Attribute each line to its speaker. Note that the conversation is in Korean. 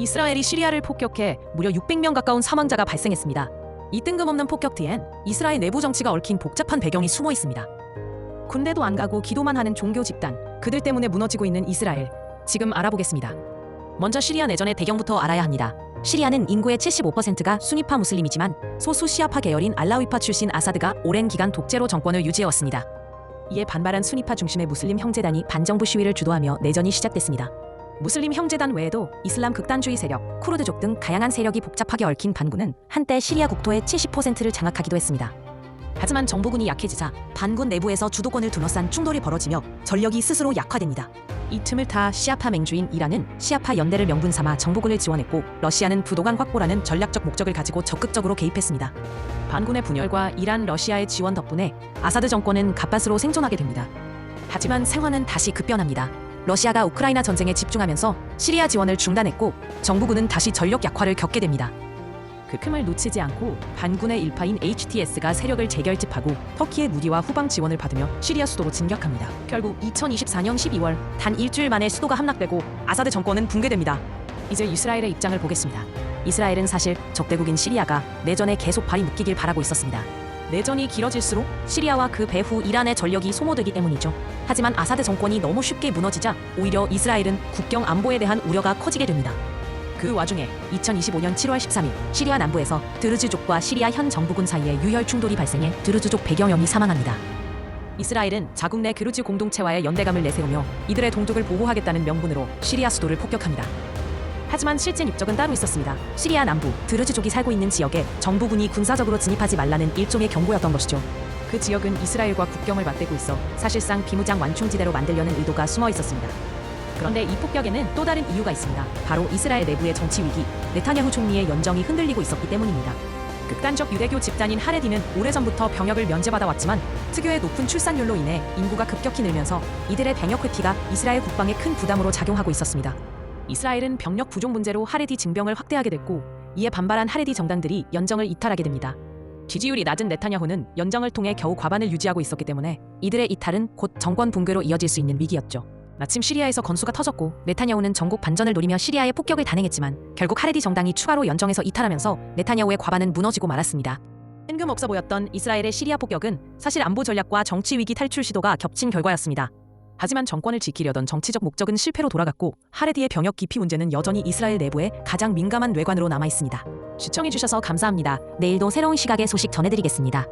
Speaker 1: 이스라엘이 시리아를 폭격해 무려 600명 가까운 사망자가 발생했습니다. 이 뜬금없는 폭격 뒤엔 이스라엘 내부 정치가 얽힌 복잡한 배경이 숨어 있습니다. 군대도 안 가고 기도만 하는 종교 집단, 그들 때문에 무너지고 있는 이스라엘. 지금 알아보겠습니다. 먼저 시리아 내전의 배경부터 알아야 합니다. 시리아는 인구의 75%가 수니파 무슬림이지만 소수 시아파 계열인 알라위파 출신 아사드가 오랜 기간 독재로 정권을 유지해왔습니다. 이에 반발한 수니파 중심의 무슬림 형제단이 반정부 시위를 주도하며 내전이 시작됐습니다. 무슬림 형제단 외에도 이슬람 극단주의 세력, 쿠르드족 등 다양한 세력이 복잡하게 얽힌 반군은 한때 시리아 국토의 70%를 장악하기도 했습니다. 하지만 정부군이 약해지자 반군 내부에서 주도권을 둘러싼 충돌이 벌어지며 전력이 스스로 약화됩니다. 이 틈을 타 시아파 맹주인 이란은 시아파 연대를 명분 삼아 정부군을 지원했고, 러시아는 부도강 확보라는 전략적 목적을 가지고 적극적으로 개입했습니다. 반군의 분열과 이란, 러시아의 지원 덕분에 아사드 정권은 갑밭으로 생존하게 됩니다. 하지만 상황은 다시 급변합니다. 러시아가 우크라이나 전쟁에 집중하면서 시리아 지원을 중단했고, 정부군은 다시 전력 약화를 겪게 됩니다. 그 틈을 놓치지 않고 반군의 일파인 HTS가 세력을 재결집하고 터키의 무기와 후방 지원을 받으며 시리아 수도로 진격합니다. 결국 2024년 12월 단 일주일 만에 수도가 함락되고 아사드 정권은 붕괴됩니다. 이제 이스라엘의 입장을 보겠습니다. 이스라엘은 사실 적대국인 시리아가 내전에 계속 발이 묶이길 바라고 있었습니다. 내전이 길어질수록 시리아와 그 배후 이란의 전력이 소모되기 때문이죠. 하지만 아사드 정권이 너무 쉽게 무너지자 오히려 이스라엘은 국경 안보에 대한 우려가 커지게 됩니다. 그 와중에 2025년 7월 13일 시리아 남부에서 드르즈족과 시리아 현 정부군 사이에 유혈 충돌이 발생해 드르즈족 100여 명이 사망합니다. 이스라엘은 자국 내 드르즈 공동체와의 연대감을 내세우며 이들의 동족을 보호하겠다는 명분으로 시리아 수도를 폭격합니다. 하지만 실제 입적은 따로 있었습니다. 시리아 남부 드르즈족이 살고 있는 지역에 정부군이 군사적으로 진입하지 말라는 일종의 경고였던 것이죠. 그 지역은 이스라엘과 국경을 맞대고 있어 사실상 비무장 완충지대로 만들려는 의도가 숨어 있었습니다. 그런데 이 폭격에는 또 다른 이유가 있습니다. 바로 이스라엘 내부의 정치 위기, 네타냐후 총리의 연정이 흔들리고 있었기 때문입니다. 극단적 유대교 집단인 하레디는 오래전부터 병역을 면제받아왔지만 특유의 높은 출산율로 인해 인구가 급격히 늘면서 이들의 병역 회피가 이스라엘 국방에 큰 부담으로 작용하고 있었습니다. 이스라엘은 병력 부족 문제로 하레디 징병을 확대하게 됐고, 이에 반발한 하레디 정당들이 연정을 이탈하게 됩니다. 지지율이 낮은 네타냐후는 연정을 통해 겨우 과반을 유지하고 있었기 때문에 이들의 이탈은 곧 정권 붕괴로 이어질 수 있는 위기였죠. 마침 시리아에서 건수가 터졌고 네타냐후는 전국 반전을 노리며 시리아에 폭격을 단행했지만 결국 하레디 정당이 추가로 연정에서 이탈하면서 네타냐후의 과반은 무너지고 말았습니다. 뜬금없어 보였던 이스라엘의 시리아 폭격은 사실 안보 전략과 정치 위기 탈출 시도가 겹친 결과였습니다. 하지만 정권을 지키려던 정치적 목적은 실패로 돌아갔고, 하레디의 병역 기피 문제는 여전히 이스라엘 내부의 가장 민감한 뇌관으로 남아있습니다. 시청해주셔서 감사합니다. 내일도 새로운 시각의 소식 전해드리겠습니다.